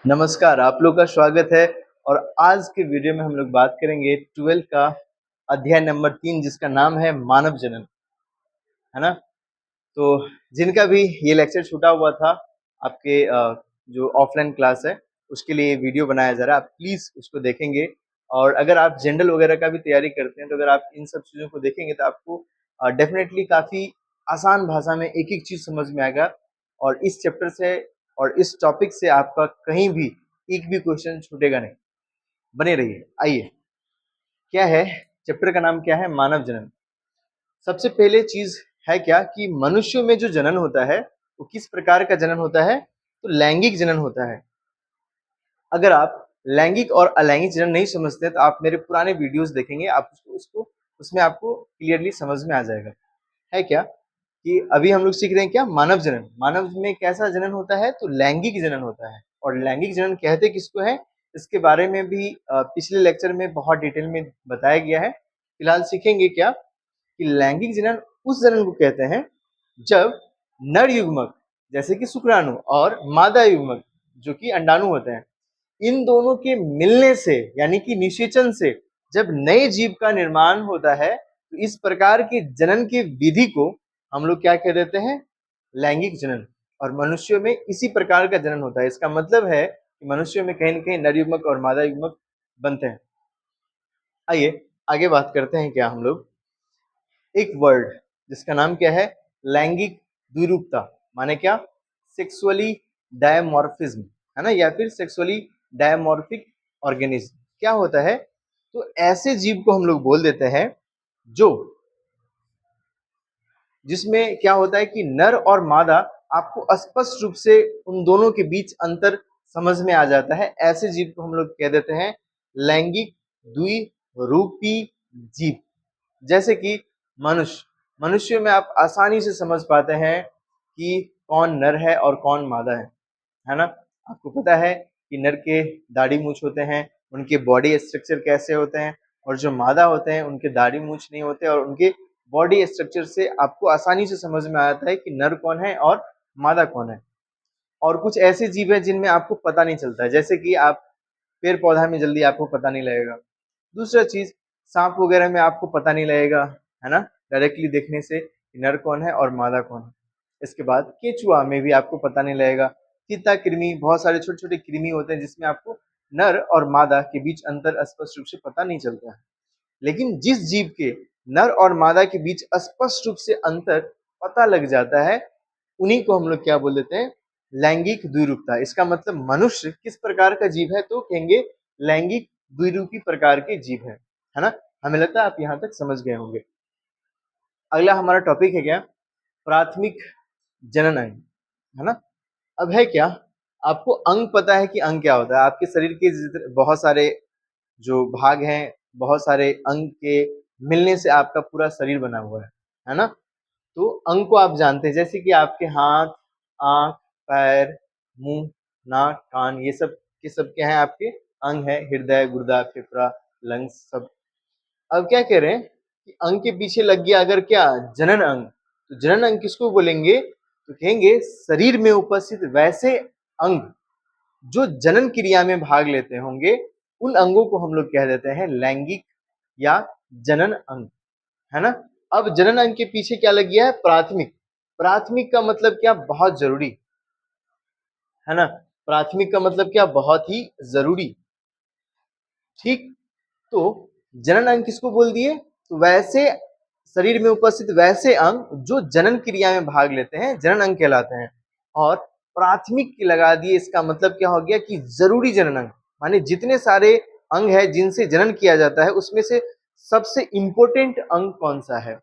नमस्कार, आप लोग का स्वागत है। और आज के वीडियो में हम लोग बात करेंगे 12th का अध्याय नंबर 3 जिसका नाम है मानव जनन, है ना? तो जिनका भी ये लेक्चर छूटा हुआ था आपके जो ऑफलाइन क्लास है उसके लिए वीडियो बनाया जा रहा है, आप प्लीज़ उसको देखेंगे। और अगर आप जनरल वगैरह का भी तैयारी करते हैं तो अगर आप इन सब चीज़ों को देखेंगे तो आपको डेफ़िनेटली काफ़ी आसान भाषा में एक-एक चीज़ समझ में आएगा। और इस चैप्टर से और इस टॉपिक से आपका कहीं भी एक भी क्वेश्चन छूटेगा नहीं। बने रहिए। आइए, क्या है चैप्टर का नाम क्या है? मानव जनन। सबसे पहले चीज है क्या कि मनुष्यों में जो जनन होता है वो किस प्रकार का जनन होता है? तो लैंगिक जनन होता है। अगर आप लैंगिक और अलैंगिक जनन नहीं समझते तो आप मेरे पुराने वीडियोस देखेंगे, आप उसको उसमें आपको क्लियरली समझ में आ जाएगा। है क्या कि अभी हम लोग सीख रहे हैं क्या? मानव जनन। मानव में कैसा जनन होता है? तो लैंगिक जनन होता है। और लैंगिक जनन कहते किसको है? इसके बारे में भी पिछले लेक्चर में बहुत डिटेल में बताया गया है। फिलहाल सीखेंगे क्या कि लैंगिक जनन उस जनन को कहते हैं जब नर युग्मक जैसे कि शुक्राणु और मादा युग्मक जो कि अंडाणु होते हैं, इन दोनों के मिलने से यानी कि निषेचन से जब नए जीव का निर्माण होता है तो इस प्रकार के जनन की विधि को हम लोग क्या कह देते हैं? लैंगिक जनन। और मनुष्यों में इसी प्रकार का जनन होता है। इसका मतलब है कि मनुष्यों में कहीं न कहीं नर युग्मक और मादा युग्मक बनते हैं। आइए आगे बात करते हैं क्या हम लोग एक वर्ड जिसका नाम क्या है? लैंगिक द्विरूपता। माने क्या? सेक्सुअली डायमॉर्फिज्म, है ना? या फिर सेक्सुअली डायमॉर्फिक ऑर्गेनिज्म। क्या होता है? तो ऐसे जीव को हम लोग बोल देते हैं जो जिसमें क्या होता है कि नर और मादा आपको स्पष्ट रूप से उन दोनों के बीच अंतर समझ में आ जाता है। ऐसे जीव को हम लोग कह देते हैं लैंगिक द्विरूपी जीव। जैसे कि मनुष्य, मनुष्य में आप आसानी से समझ पाते हैं कि कौन नर है और कौन मादा है ना? आपको पता है कि नर के दाढ़ी मूछ होते हैं, उनके बॉडी स्ट्रक्चर कैसे होते हैं, और जो मादा होते हैं उनके दाढ़ी मूछ नहीं होते, और उनके बॉडी स्ट्रक्चर से आपको आसानी से समझ में आता है कि नर कौन है और मादा कौन है। और कुछ ऐसे जीव हैं जिनमें आपको पता नहीं चलता है, जैसे कि आप पेड़ पौधा में जल्दी आपको पता नहीं लगेगा। दूसरा चीज, सांप वगैरह में आपको पता नहीं लगेगा, है ना? डायरेक्टली देखने से कि नर कौन है और मादा कौन है। इसके बाद केचुआ में भी आपको पता नहीं लगेगा। चीता कृमि, बहुत सारे छोटे छोटे कृमि होते हैं जिसमें आपको नर और मादा के बीच अंतर स्पष्ट रूप से पता नहीं चलता है। लेकिन जिस जीव के नर और मादा के बीच स्पष्ट रूप से अंतर पता लग जाता है, उन्हीं को हम लोग क्या बोल देते हैं? लैंगिक द्विरूपता। इसका मतलब मनुष्य किस प्रकार का जीव है? तो कहेंगे लैंगिक द्विरूपी प्रकार के जीव है ना? हमें लगता है आप यहाँ तक समझ गए होंगे। अगला हमारा टॉपिक है क्या? प्राथमिक जनन अंग, है ना? अब है क्या, आपको अंग पता है कि अंग क्या होता है? आपके शरीर के बहुत सारे जो भाग हैं, बहुत सारे अंग के मिलने से आपका पूरा शरीर बना हुआ है ना? तो अंग को आप जानते हैं, जैसे कि आपके हाथ, आंख, पैर, मुंह, नाक, कान, ये सब के सब क्या है? आपके अंग है। हृदय, गुर्दा, फेफड़ा, लंग्स सब। अब क्या कह रहे हैं कि अंग के पीछे लग गया अगर क्या? जनन अंग। तो जनन अंग किसको बोलेंगे? तो कहेंगे शरीर में उपस्थित वैसे अंग जो जनन क्रिया में भाग लेते होंगे, उन अंगों को हम लोग कह देते हैं लैंगिक या जनन अंग, है ना? अब जनन अंग के पीछे क्या लग गया है? प्राथमिक। प्राथमिक का मतलब क्या? बहुत जरूरी, है ना? प्राथमिक का मतलब क्या? बहुत ही जरूरी। ठीक, तो जनन अंग किसको बोल दिए? तो वैसे शरीर में उपस्थित वैसे अंग जो जनन क्रिया में भाग लेते हैं, जनन अंग कहलाते हैं। और प्राथमिक की लगा दिए, इसका मतलब क्या हो गया कि जरूरी जनन अंग। माने जितने सारे अंग है जिनसे जनन किया जाता है उसमें से सबसे इंपॉर्टेंट अंग कौन सा है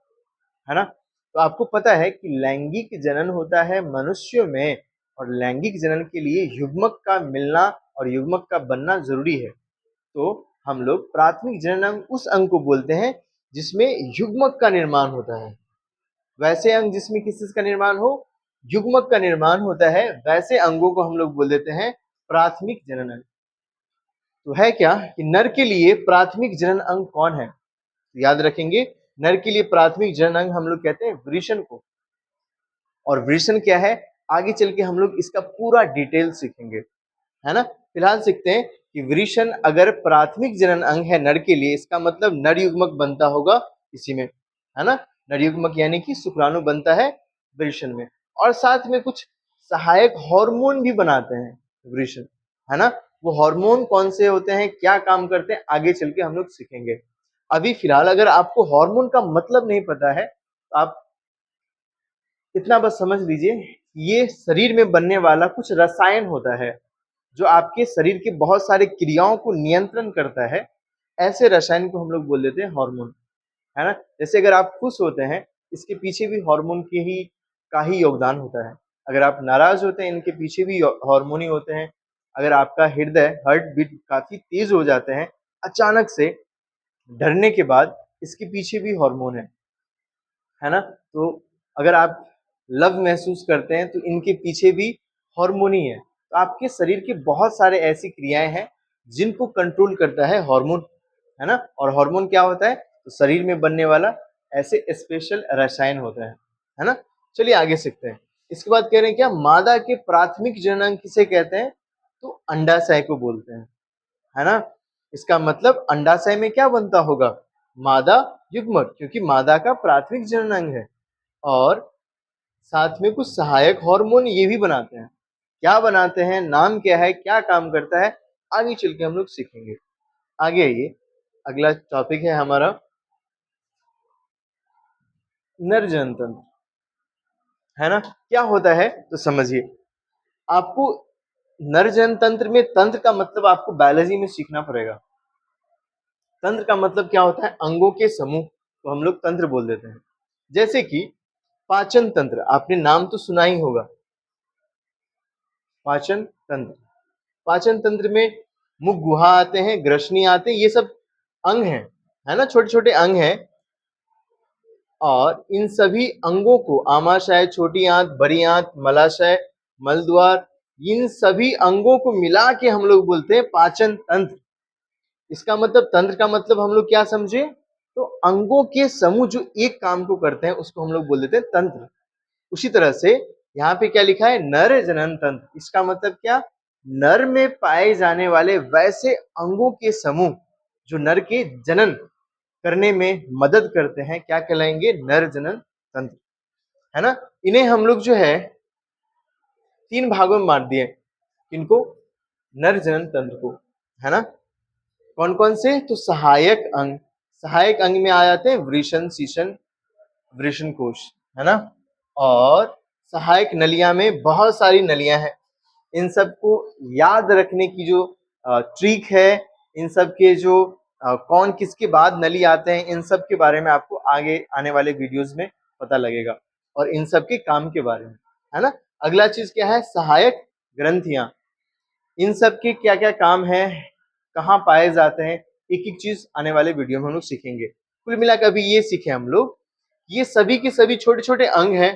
ना? तो आपको पता है कि लैंगिक जनन होता है मनुष्य में, और लैंगिक जनन के लिए युग्मक का मिलना और युग्मक का बनना जरूरी है। तो हम लोग प्राथमिक जनन अंग उस अंग को बोलते हैं जिसमें युग्मक का निर्माण होता है। वैसे अंग जिसमें किस चीज का निर्माण हो? युग्मक का निर्माण होता है, वैसे अंगों को हम लोग बोल देते हैं प्राथमिक जनन अंग। तो है क्या कि नर के लिए प्राथमिक जनन अंग कौन है? तो याद रखेंगे, नर के लिए प्राथमिक जनन अंग हम लोग कहते हैं वृषण को। और वृषण क्या है? आगे चल के हम लोग इसका पूरा डिटेल सीखेंगे, है ना? फिलहाल सीखते हैं कि वृषण अगर प्राथमिक जनन अंग है नर के लिए, इसका मतलब नर युग्मक बनता होगा इसी में, है ना। नर युग्मक यानी कि शुक्राणु बनता है वृषण में, और साथ में कुछ सहायक हार्मोन भी बनाते हैं वृषण, है ना। वो हार्मोन कौन से होते हैं, क्या काम करते हैं, आगे चल के हम लोग सीखेंगे। अभी फिलहाल अगर आपको हार्मोन का मतलब नहीं पता है तो आप इतना बस समझ लीजिए, ये शरीर में बनने वाला कुछ रसायन होता है जो आपके शरीर के बहुत सारे क्रियाओं को नियंत्रण करता है। ऐसे रसायन को हम लोग बोल देते हैं हार्मोन, है ना। जैसे अगर आप खुश होते हैं, इसके पीछे भी हार्मोन के ही का ही योगदान होता है। अगर आप नाराज होते हैं, इनके पीछे भी हार्मोन ही होते हैं। अगर आपका हृदय हार्ट बीट काफी तेज हो जाते हैं अचानक से डरने के बाद, इसके पीछे भी हार्मोन है ना। तो अगर आप लव महसूस करते हैं तो इनके पीछे भी हार्मोन ही है। तो आपके शरीर के बहुत सारे ऐसी क्रियाएं हैं जिनको कंट्रोल करता है हार्मोन, है ना। और हार्मोन क्या होता है, तो शरीर में बनने वाला ऐसे स्पेशल रसायन होता है ना। चलिए आगे सीखते हैं। इसके बाद कह रहे हैं क्या, मादा के प्राथमिक जननांग किसे कहते हैं, तो अंडाशय को बोलते हैं, है ना। इसका मतलब अंडाशय में क्या बनता होगा, मादा युग्मक, क्योंकि मादा का प्राथमिक जननांग है। और साथ में कुछ सहायक हार्मोन ये भी बनाते हैं। क्या बनाते हैं, नाम क्या है, क्या काम करता है, आगे चल के हम लोग सीखेंगे। आगे आइए, अगला टॉपिक है हमारा नर जनन तंत्र, है ना। क्या होता है तो समझिए, आपको नर जनन तंत्र में, तंत्र का मतलब आपको बायोलॉजी में सीखना पड़ेगा। तंत्र का मतलब क्या होता है, अंगों के समूह को हम लोग तंत्र बोल देते हैं। जैसे कि पाचन तंत्र, आपने नाम तो सुना ही होगा, पाचन तंत्र। पाचन तंत्र में मुख गुहा आते हैं, ग्रसनी आते हैं, ये सब अंग हैं, है ना, छोटे छोटे अंग हैं। और इन सभी अंगों को आमाशय, छोटी आंत, बड़ी आंत, मलाशय, मलद्वार, इन सभी अंगों को मिला के हम लोग बोलते हैं पाचन तंत्र। इसका मतलब, तंत्र का मतलब हम लोग क्या समझे, तो अंगों के समूह जो एक काम को करते हैं उसको हम लोग बोल देते हैं तंत्र। उसी तरह से यहाँ पे क्या लिखा है, नर जनन तंत्र, इसका मतलब क्या, नर में पाए जाने वाले वैसे अंगों के समूह जो नर के जनन करने में मदद करते हैं, क्या कहलाएंगे, नर जनन तंत्र, है ना। इन्हें हम लोग जो है तीन भागों में बांट दिए, इनको, नर जनन तंत्र को, है ना। कौन कौन से, तो सहायक अंग, सहायक अंग में आ जाते हैं वृषण, शीशन, वृषण कोश, है ना। और सहायक नलियां में बहुत सारी नलियां हैं। इन सबको याद रखने की जो ट्रिक है, इन सब के जो कौन किसके बाद नली आते हैं, इन सब के बारे में आपको आगे आने वाले वीडियोस में पता लगेगा, और इन सब के काम के बारे में, है ना। अगला चीज क्या है, सहायक ग्रंथियां, इन सब के क्या क्या काम है, कहाँ पाए जाते हैं, एक एक चीज आने वाले वीडियो में हम लोग सीखेंगे। कुल मिलाकर अभी ये सीखे हम लोग, ये सभी के सभी छोटे छोटे अंग हैं,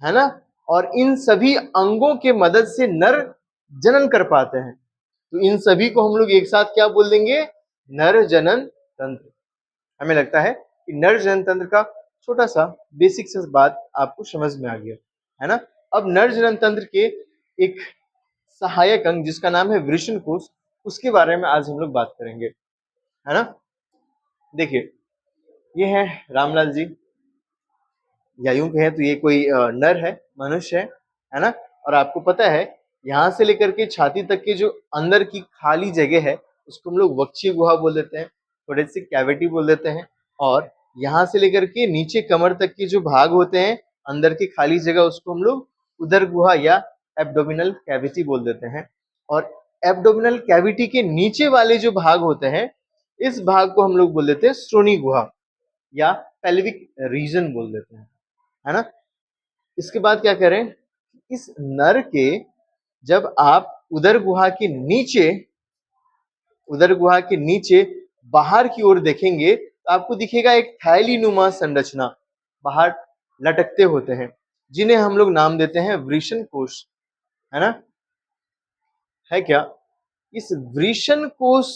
है ना। और इन सभी अंगों के मदद से नर जनन कर पाते हैं। तो इन सभी को हम लोग एक साथ क्या बोल देंगे, नर जनन तंत्र। हमें लगता है कि नर जनन तंत्र का छोटा सा बेसिक सा बात आपको समझ में आ गया, है ना। अब नर जनन तंत्र के एक सहायक अंग जिसका नाम है वृषण कोश, उसके बारे में आज हम लोग बात करेंगे, है ना। देखिए, ये है रामलाल जी, या यूं कहें तो ये कोई नर है, मनुष्य है ना। और आपको पता है, यहाँ से लेकर के छाती तक की जो अंदर की खाली जगह है उसको हम लोग वक्षीय गुहा बोल देते हैं, थोड़े से कैविटी बोल देते हैं। और यहाँ से लेकर के नीचे कमर तक के जो भाग होते हैं अंदर की खाली जगह, उसको हम लोग उदर गुहा या एब्डोमिनल कैविटी बोल देते हैं। और एब्डोमिनल कैविटी के नीचे वाले जो भाग होते हैं, इस भाग को हम लोग बोल देते हैं श्रोणि गुहा या पेल्विक रीजन बोल देते हैं, है ना। इसके बाद क्या करें, इस नर के, जब आप उदर गुहा के नीचे बाहर की ओर देखेंगे तो आपको दिखेगा एक थैली नुमा संरचना बाहर लटकते होते हैं, जिन्हें हम लोग नाम देते हैं वृषण कोश, है ना। है क्या, इस वृषण कोश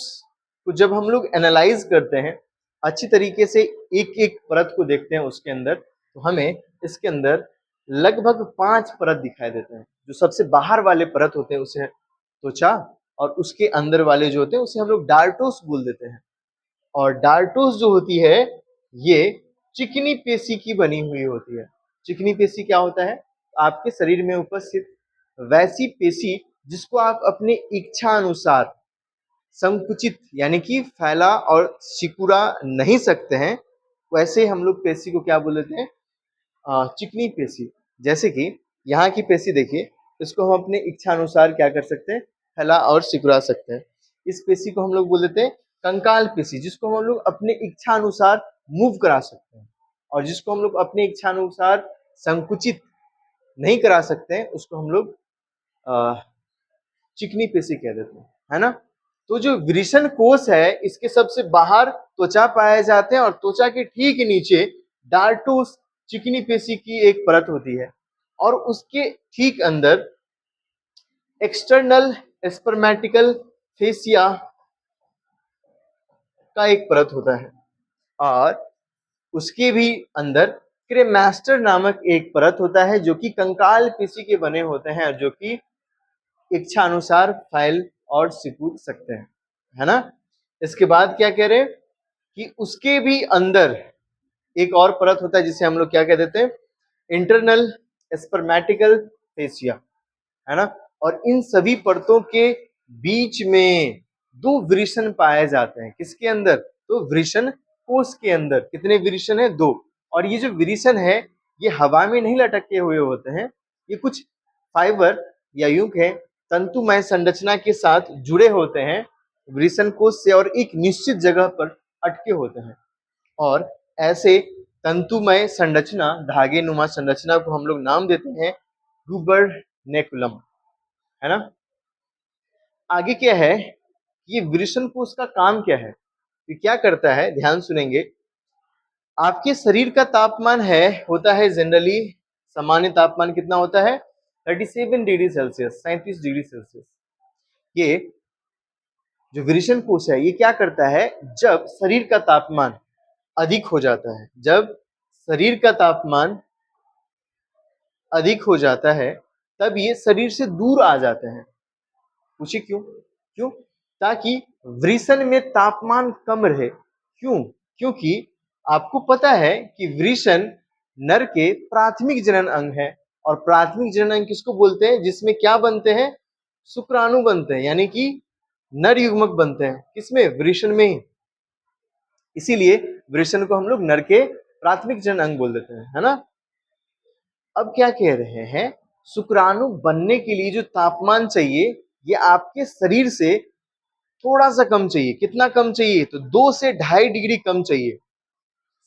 को जब हम लोग एनालाइज करते हैं अच्छी तरीके से, एक एक परत को देखते हैं उसके अंदर, तो हमें इसके अंदर लगभग 5 परत दिखाई देते हैं। जो सबसे बाहर वाले परत होते हैं उसे त्वचा, और उसके अंदर वाले जो होते हैं उसे हम लोग डार्टोस बोल देते हैं। और डार्टोस जो होती है ये चिकनी पेशी की बनी हुई होती है। चिकनी पेशी क्या होता है? आपके शरीर में उपस्थित वैसी पेशी जिसको आप अपने इच्छा अनुसार संकुचित यानी कि फैला और सिकुड़ा नहीं सकते हैं, वैसे हम लोग पेशी को क्या बोल देते हैं? चिकनी पेशी। जैसे कि यहाँ की पेशी देखिए, इसको हम अपने इच्छा अनुसार क्या कर सकते हैं? फैला और सिकुड़ा सकते हैं। इस पेशी को हम लोग बोल देते हैं कंकाल पेशी, जिसको हम लोग अपने इच्छा अनुसार मूव करा सकते हैं, और जिसको हम लोग अपने इच्छा अनुसार संकुचित नहीं करा सकते हैं उसको हम लोग चिकनी पेशी कह देते हैं, है ना। तो जो वृषण कोष है इसके सबसे बाहर त्वचा पाए जाते हैं, और त्वचा के ठीक नीचे डार्टोस चिकनी पेशी की एक परत होती है, और उसके ठीक अंदर एक्सटर्नल स्पर्मेटिकल फेसिया का एक परत होता है, और उसके भी अंदर क्रेमास्टर नामक एक परत होता है जो कि कंकाल पेशी के बने होते हैं, जो कि इच्छा अनुसार फैल और सिकुड़ सकते हैं, है ना। इसके बाद क्या कह रहे हैं कि उसके भी अंदर एक और परत होता है जिसे हम लोग क्या कह देते हैं? इंटरनल स्पर्मेटिकल फेसिया, है ना। और इन सभी परतों के बीच में दो वृषण पाए जाते हैं। किसके अंदर? तो वृषण कोष के अंदर। कितने वृषण है? दो। और ये जो वृषण है ये हवा में नहीं लटके हुए होते हैं, ये कुछ फाइबर या यूं कहें तंतुमय संरचना के साथ जुड़े होते हैं वृषण कोष से, और एक निश्चित जगह पर अटके होते हैं। और ऐसे तंतुमय संरचना, धागे नुमा संरचना को हम लोग नाम देते हैं गुबरनेकुलम, है ना। आगे क्या है? ये वृषण कोष का काम क्या है? ये क्या करता है? ध्यान सुनेंगे। आपके शरीर का तापमान है होता है जनरली, सामान्य तापमान कितना होता है? 37 डिग्री सेल्सियस, 37 डिग्री सेल्सियस। ये जो वृषण कोष है ये क्या करता है? जब शरीर का तापमान अधिक हो जाता है, जब शरीर का तापमान अधिक हो जाता है तब ये शरीर से दूर आ जाते हैं। पूछिए क्यों? क्यों? ताकि वृषण में तापमान कम रहे। क्यों? क्योंकि आपको पता है कि वृषण नर के प्राथमिक जनन अंग है, और प्राथमिक जनन अंग किसको बोलते हैं? जिसमें क्या बनते हैं? शुक्राणु बनते हैं, यानी कि नर युग्मक बनते हैं। किसमें? वृषण में ही। इसीलिए वृषण को हम लोग नर के प्राथमिक जनन अंग बोल देते हैं, है ना। अब क्या कह रहे हैं? शुक्राणु बनने के लिए जो तापमान चाहिए ये आपके शरीर से थोड़ा सा कम चाहिए। कितना कम चाहिए? तो 2 से 2.5 डिग्री कम चाहिए।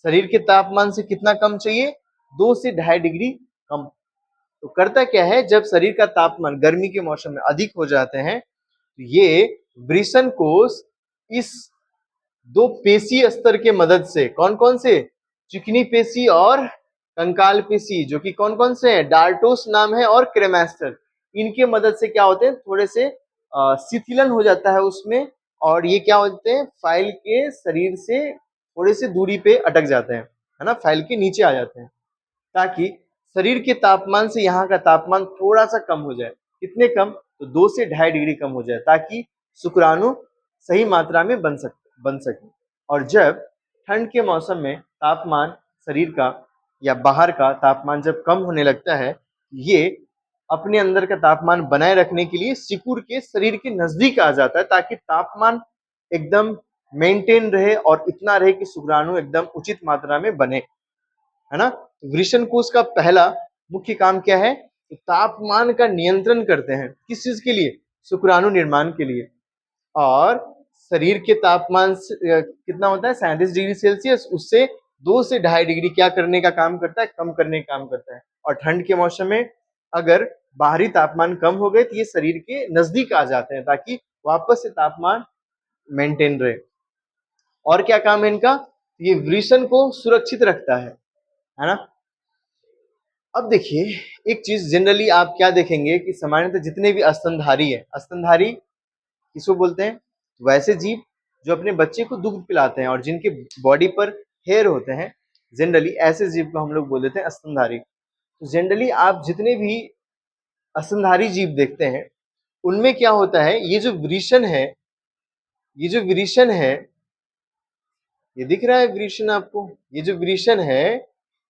शरीर के तापमान से कितना कम चाहिए? 2 से 2.5 डिग्री कम। तो करता क्या है, जब शरीर का तापमान गर्मी के मौसम में अधिक हो जाते हैं तो ये वृषण कोष इस दो पेशी स्तर के मदद से, कौन कौन से? चिकनी पेशी और कंकाल पेशी, जो कि कौन कौन से हैं? डार्टोस नाम है और क्रेमास्टर। इनके मदद से क्या होते हैं? थोड़े से शिथिलन हो जाता है उसमें, और ये क्या होते हैं? फाइल के शरीर से थोड़े से दूरी पे अटक जाते हैं, है ना, फाइल के नीचे आ जाते हैं, ताकि शरीर के तापमान से यहाँ का तापमान थोड़ा सा कम हो जाए। कितने कम? तो 2 से 2.5 डिग्री कम हो जाए, ताकि शुक्राणु सही मात्रा में बन सके। और जब ठंड के मौसम में तापमान शरीर का या बाहर का तापमान जब कम होने लगता है, ये अपने अंदर का तापमान बनाए रखने के लिए सिकुड़ के शरीर के नजदीक आ जाता है, ताकि तापमान एकदम मेंटेन रहे और इतना रहे कि शुक्राणु एकदम उचित मात्रा में बने, है ना। वृषण कोष का पहला मुख्य काम क्या है? तो तापमान का नियंत्रण करते हैं। किस चीज के लिए? शुक्राणु निर्माण के लिए। और शरीर के तापमान कितना होता है? 37 डिग्री सेल्सियस। उससे 2 से 2.5 डिग्री क्या करने का काम करता है? कम करने का काम करता है। और ठंड के मौसम में अगर बाहरी तापमान कम हो गए तो ये शरीर के नजदीक आ जाते हैं, ताकि वापस से तापमान मेंटेन रहे। और क्या काम है इनका? ये वृषण को सुरक्षित रखता है ना। अब देखिए एक चीज, जनरली आप क्या देखेंगे कि सामान्यतः जितने भी स्तनधारी है, स्तनधारी किसको बोलते हैं? वैसे जीव जो अपने बच्चे को दूध पिलाते हैं और जिनके बॉडी पर हेयर होते हैं, जनरली ऐसे जीव को हम लोग बोल देते हैं स्तनधारी। तो जनरली आप जितने भी स्तनधारी जीव देखते हैं उनमें क्या होता है, ये जो वृषण है, ये जो वृषण है, ये दिख रहा है वृषण आपको? ये जो वृषण है,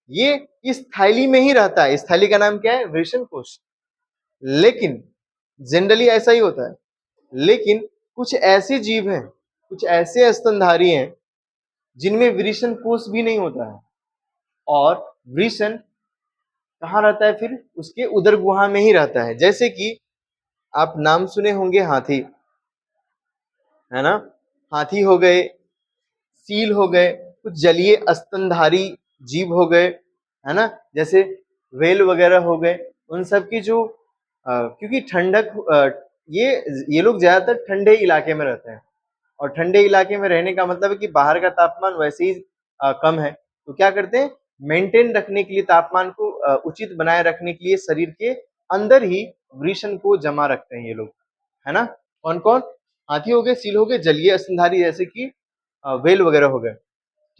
ये इस थैली में ही रहता है। इस थैली का नाम क्या है? वृषण कोश। लेकिन जनरली ऐसा ही होता है, लेकिन कुछ ऐसे जीव हैं, कुछ ऐसे स्तनधारी हैं जिनमें वृषण कोश भी नहीं होता है, और वृषण कहाँ रहता है फिर? उसके उदर गुहा में ही रहता है। जैसे कि आप नाम सुने होंगे हाथी, है ना? हाथी हो गए, सील हो गए, कुछ जलीय स्तनधारी जीव हो गए, है ना? जैसे व्हेल वगैरह हो गए। उन सब की जो क्योंकि ठंडक, ये लोग ज्यादातर ठंडे इलाके में रहते हैं, और ठंडे इलाके में रहने का मतलब है कि बाहर का तापमान वैसे ही कम है, तो क्या करते हैं, मेंटेन रखने के लिए, तापमान को उचित बनाए रखने के लिए शरीर के अंदर ही वृषण को जमा रखते हैं ये लोग, है ना? कौन कौन? हाथी हो गए, सील हो गए, जलीय स्तनधारी जैसे कि व्हेल वगैरह हो गए,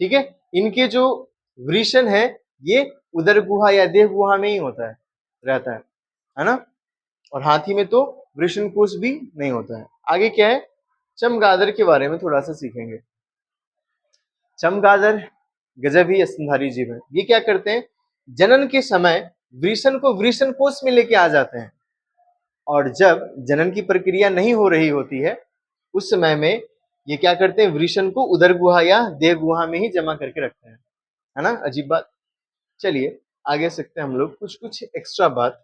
ठीक है? इनके जो वृषण है, ये उदर गुहा या देह गुहा में ही होता है, रहता है ना? और हाथी में तो वृषण कोश भी नहीं होता है। आगे क्या है, चमगादड़ के बारे में थोड़ा सा सीखेंगे। चमगादड़ गजब ही स्तनधारी जीव है। ये क्या करते हैं, जनन के समय वृषण को वृषण कोश में लेके आ जाते हैं, और जब जनन की प्रक्रिया नहीं हो रही होती है, उस समय में ये क्या करते हैं, वृषण को उदर गुहा या देह गुहा में ही जमा करके रखते हैं, है ना? अजीब बात। चलिए आगे सकते हैं हम लोग। कुछ कुछ एक्स्ट्रा बात,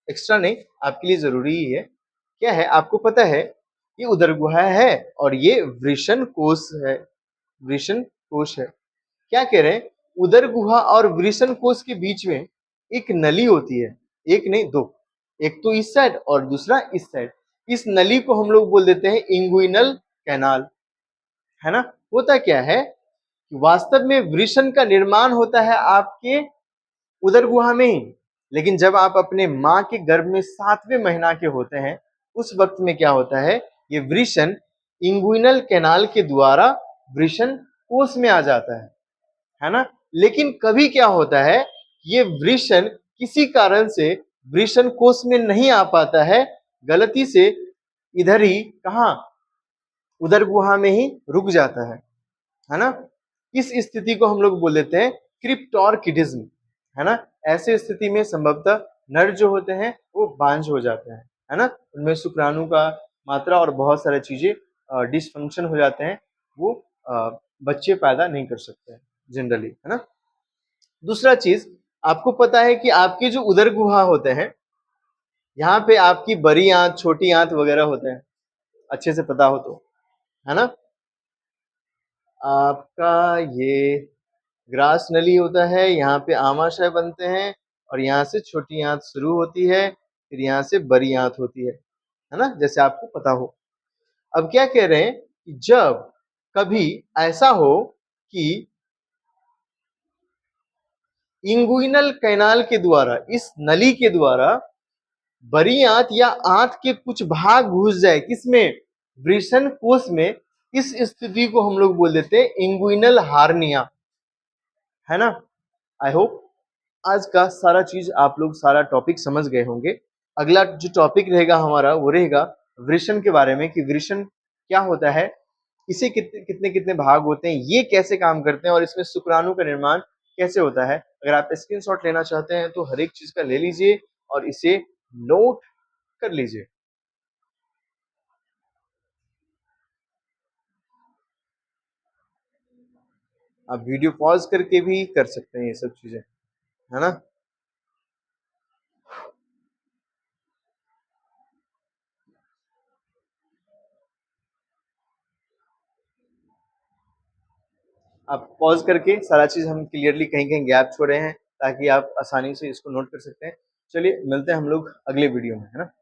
एक्स्ट्रा नहीं, आपके लिए जरूरी ही है। क्या है, आपको पता है ये उदर गुहा है और ये वृषण कोश है, वृषण कोश है। क्या कह रहे हैं, उदर गुहा और वृषण कोश के बीच में एक नली होती है, एक नहीं दो, एक तो इस साइड और दूसरा इस साइड। इस नली को हम लोग बोल देते हैं इंगुइनल कैनाल, है ना? होता क्या है, वास्तव में वृषण का निर्माण होता है आपके उदर गुहा में ही, लेकिन जब आप अपने माँ के गर्भ में 7वें महीना के होते हैं, उस वक्त में क्या होता है, ये वृषण इंगुइनल कैनाल के द्वारा वृषण कोश में आ जाता है ना? लेकिन कभी क्या होता है, ये वृषण किसी कारण से वृषण कोश में नहीं आ पाता है, गलती से इधर ही, कहाँ, उदर गुहा में ही रुक जाता है ना? इस स्थिति को हम लोग बोल देते हैं क्रिप्टोर्किडिज्म, है ना? ऐसे स्थिति में संभवतः नर जो होते हैं वो बांझ हो जाते हैं, है ना? उनमें शुक्राणु का मात्रा और बहुत सारी चीजें डिसफंक्शन हो जाते हैं, वो बच्चे पैदा नहीं कर सकते जनरली, है ना? दूसरा चीज, आपको पता है कि आपके जो उदर गुहा होते हैं, यहाँ पे आपकी बड़ी आंत, छोटी आंत वगैरह होते हैं, अच्छे से पता हो तो, है ना? आपका ये ग्रास नली होता है, यहाँ पे आमाशय बनते हैं, और यहाँ से छोटी आंत शुरू होती है, फिर यहाँ से बड़ी आंत होती है ना? जैसे आपको पता हो। अब क्या कह रहे हैं कि जब कभी ऐसा हो कि इंगुइनल कैनाल के द्वारा, इस नली के द्वारा बड़ी आंत या आंत के कुछ भाग घुस जाए, किसमें, वृषण कोश में, इस स्थिति को हम लोग बोल देते हैं इंगुइनल हार्निया, है ना? आई होप आज का सारा चीज आप लोग सारा टॉपिक समझ गए होंगे। अगला जो टॉपिक रहेगा हमारा, वो रहेगा वृषण के बारे में, कि वृषण क्या होता है, इसे कितने कितने कितने भाग होते हैं, ये कैसे काम करते हैं, और इसमें शुक्राणु का निर्माण कैसे होता है। अगर आप स्क्रीनशॉट लेना चाहते हैं तो हर एक चीज का ले लीजिए और इसे नोट कर लीजिए। आप वीडियो पॉज करके भी कर सकते हैं ये सब चीजें, है ना? आप पॉज करके सारा चीज, हम क्लियरली कहीं कहीं गैप छोड़े हैं ताकि आप आसानी से इसको नोट कर सकते हैं। चलिए मिलते हैं हम लोग अगले वीडियो में, है ना?